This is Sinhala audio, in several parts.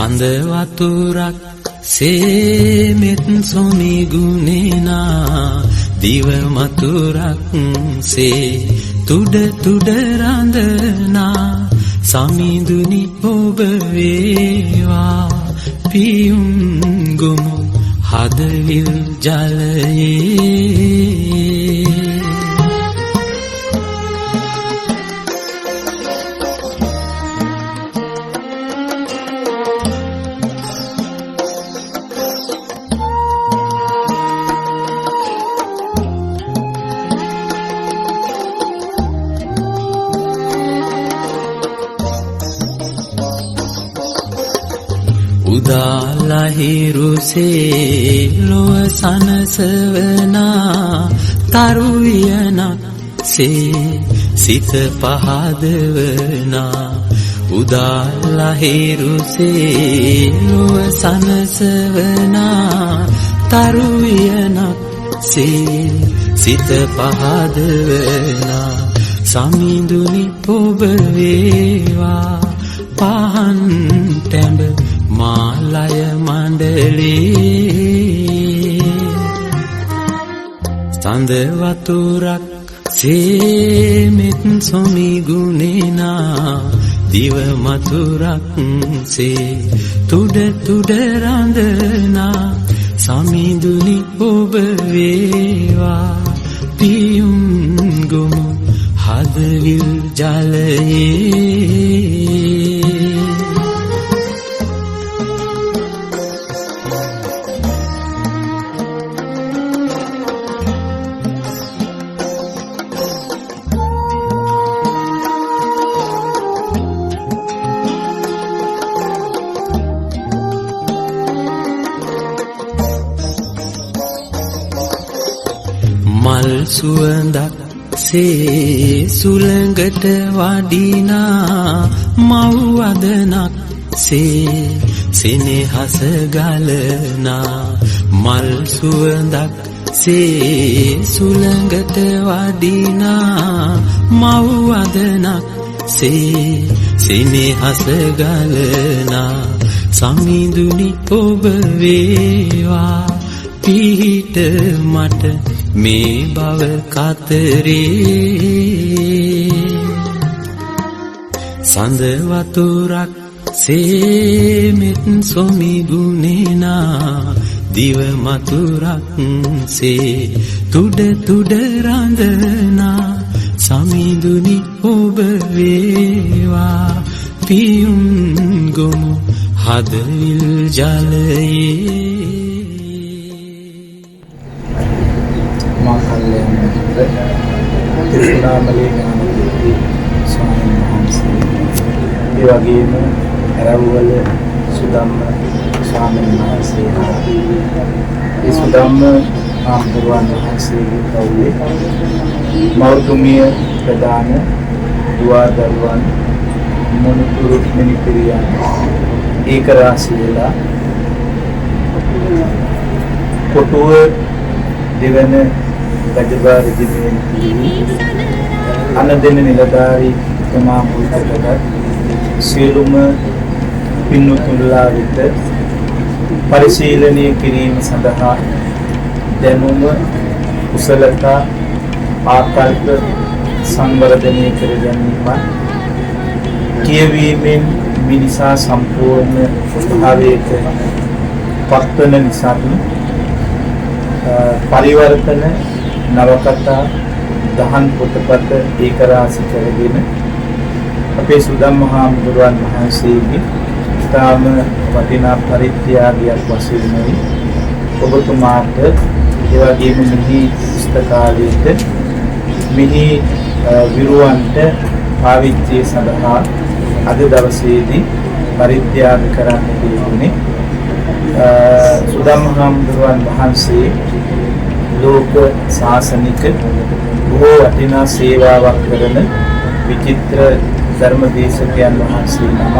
සඳ වතුරක් සේමෙත් සොමි ගුණේනා දිව මතුරක් සේ තුඩ තුඩ රඳනා සමිඳුනි ඔබ වේවා පියුම් ගොමු හදවිල් ජලයේ ලහිරුසේ ලොව සනසවනා තරුවියනක් සේ සිත පහදවනා උදා ලහිරුසේ ලොව සනසවනා තරුවියනක් සේ සිත පහදවනා සමිඳුනි ඔබ වේවා පහන් තැඹ මාලය මණ්ඩලේ සඳ වතුරක් සේමෙත් සොමි ගුණේනා දිව මතුරක් සේ තුඩ තුඩ රඳනා සමිඳුනි ඔබ වේවා පියුම් ගොමු හදවිල් ජලයේ මල් සුවඳක් සේ සුළඟට වඩිනා මව් වදනක් සේ සෙනෙහස ගලනා මල් සුවඳක් සේ සුළඟට වඩිනා මව් වදනක් සේ සෙනෙහස ගලනා සමිඳුනි ඔබ වේවා පිහිට මට මේ බව කතරේ සඳ වතුරක් සේමෙත් සොමි ගුණේනා දිව මතුරක් සේ තුඩ තුඩ රඳනා සමිඳුනි ඔබ වේවා පියුම් ගොමු හදවිල් ජලයේ තිරුණාමලේ ඥානදීපී ස්වාමීන් වහන්සේ ඒ වගේම ඇරවුවල සුදම්ම ස්වාමීන් වහන්සේ ඒ සුදම්ම ආම්පුරවන් වහන්සේගේ පවුලේ මෞතුමිය ප්‍රදාන දුවා දරුවන් මොනුතුරු මිනිපිරියන් ඒක රාශි වෙලා කොටුව දෙවන ගජබා රජිමෙන් අනදෙන නිලධාරී තමා මුල්කටගත් සියලුම පින්නුතුන්ලා වෙත පරිශීලනය කිරීම සඳහා දැනුම කුසලතා ආකල්ප සංවර්ධනය කර ගැනීම කියවීමෙන් මිනිසා සම්පූර්ණ භාවයක පත්වන නිසා පරිවර්තන නවකතා දහන් පොතපත ඒකරාශි කරගෙන අපේ සුදම්ම හාමුදුරුවන් වහන්සේගේ ඉතාම වටිනා පරිත්‍යාගයක් වශයෙන් ඔබතුමාට ඒ වගේම මෙහි පුස්තකාලයට මෙහි විරුවන්ට පාවිච්චිය සඳහා අද දවසේදී පරිත්‍යාග කරන්න තිබුණේ සුදම්ම හාමුදුරුවන් වහන්සේ ලෝක ශාසනික බොහෝ වටිනා සේවාවක් කරන විචිත්‍ර ධර්මදේශකයන් වහන්සේ නමක්.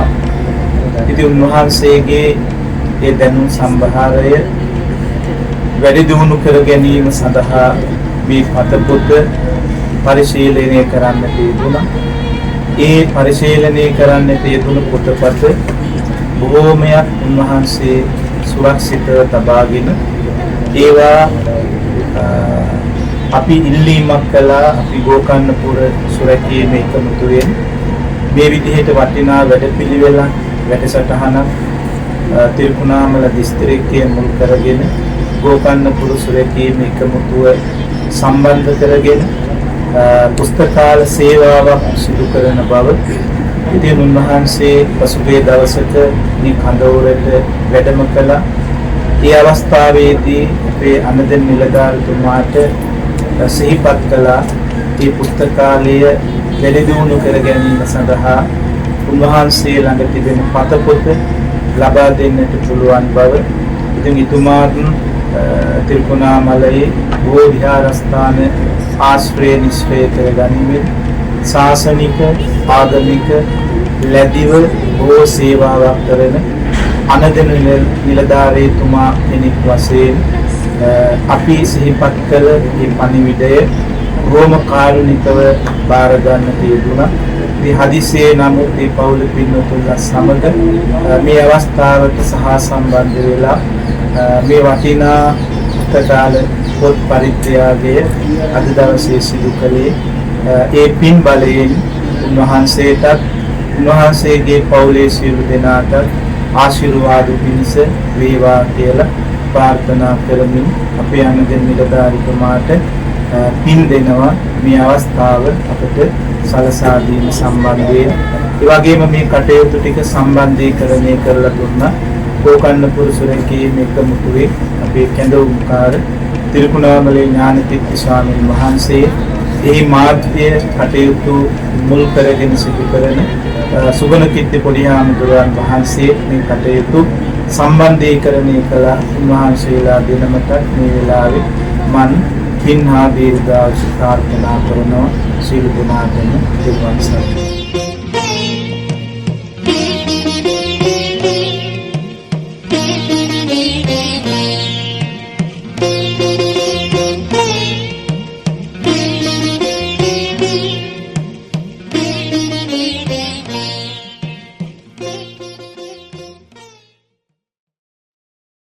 ඉතින් උන්වහන්සේගේ ඒ දැනුම් සම්භාරය වැඩි දියුණු කර ගැනීම සඳහා මේ පතපොත පරිශීලනය කරන්නට යෙදුණා. ඒ පරිශීලනය කරන්නට යෙදුණු පොතපත බොහෝමයක් උන්වහන්සේ සුරක්ෂිතව තබාගෙන ඒවා අපි ඉල්ලීමක් කළා අපි ගෝකර්ණපුර සුරැකීමේ එකමුතුවෙන් මේ විදිහට වටිනා වැඩපිළිවෙලක් වැඩසටහනක් තිරුකුණාමල දිස්ත්‍රික්කයේ මුල් කරගෙන ගෝකර්ණපුර සුරැකීමේ එකමුතුව සම්බන්ධ කරගෙන පුස්තකාල සේවාවක් සිදු කරන බව ඉතින් උන්වහන්සේ පසුගිය දවසක මේ කඳවුරට වැඩම කළා. ඒ අවස්ථාවේදී අපේ අනදෙන් නිලධාරිතුමාට සිහිපත් කළා මේ පුස්තකාලය වැඩිදියුණු කර ගැනීම සඳහා උන්වහන්සේ ළඟ තිබෙන පතපොත ලබා දෙන්නට පුළුවන් බව. ඉතින් ඉතුමාත් තිරුකුණාමලයේ බොහෝ විහාරස්ථාන ආශ්‍රය නිශ්චය කර ගැනීමෙන් ශාසනික ආගමික ලැබිව බොහෝ සේවාවක් කරන අනදෙන නිලධාරීතුමා කෙනෙක් වශයෙන් අපි සිහිපත් කළ මේ පණිවිඩය රෝම කාරුණිකව බාර ගන්නට යෙදුණා. මේ හදිසියේ නමුත් මේ පෞල පින්වතුන්ලා සමග මේ අවස්ථාවට සහ සම්බන්ධ වෙලා මේ වටිනා පුස්තකාල පොත් පරිත්‍යාගය අද දවසේ සිදු කළේ ඒ පින් බලයෙන් උන්වහන්සේටත් උන්වහන්සේගේ පවුලේ සියලු දෙනාට ආශිර්වාද පිණිස වේවා කියලා ප්‍රාර්ථනා කරමින් අපේ අනදෙන් නිලධාරිතුමාට පින් දෙනවා මේ අවස්ථාව අපට සලසා දීම සම්බන්ධයෙන්. ඒ වගේම මේ කටයුතු ටික සම්බන්ධීකරණය කරලා දුන්නා ගෝකර්ණපුර සුරැකීමේ එකමුතුවේ අපේ කැඳවුම්කාර තිරුකුණාමලේ ඥානතිත්ත ස්වාමීන් වහන්සේ ඒ මාර්ගය කටයුතු මුල් කරගෙන සිදු කරන සුගුණකිත්ති පොඩි හාමුදුරුවන් වහන්සේ මේ කටයුතු සම්බන්ධීකරණය කළ උන්වහන්සේලා දිනමට මේ වෙලාවේ මන් පින් හා දීර්ඝායුෂ ප්‍රාර්ථනා කරනවා. සියලු දෙනාටම දීර්ඝායුෂ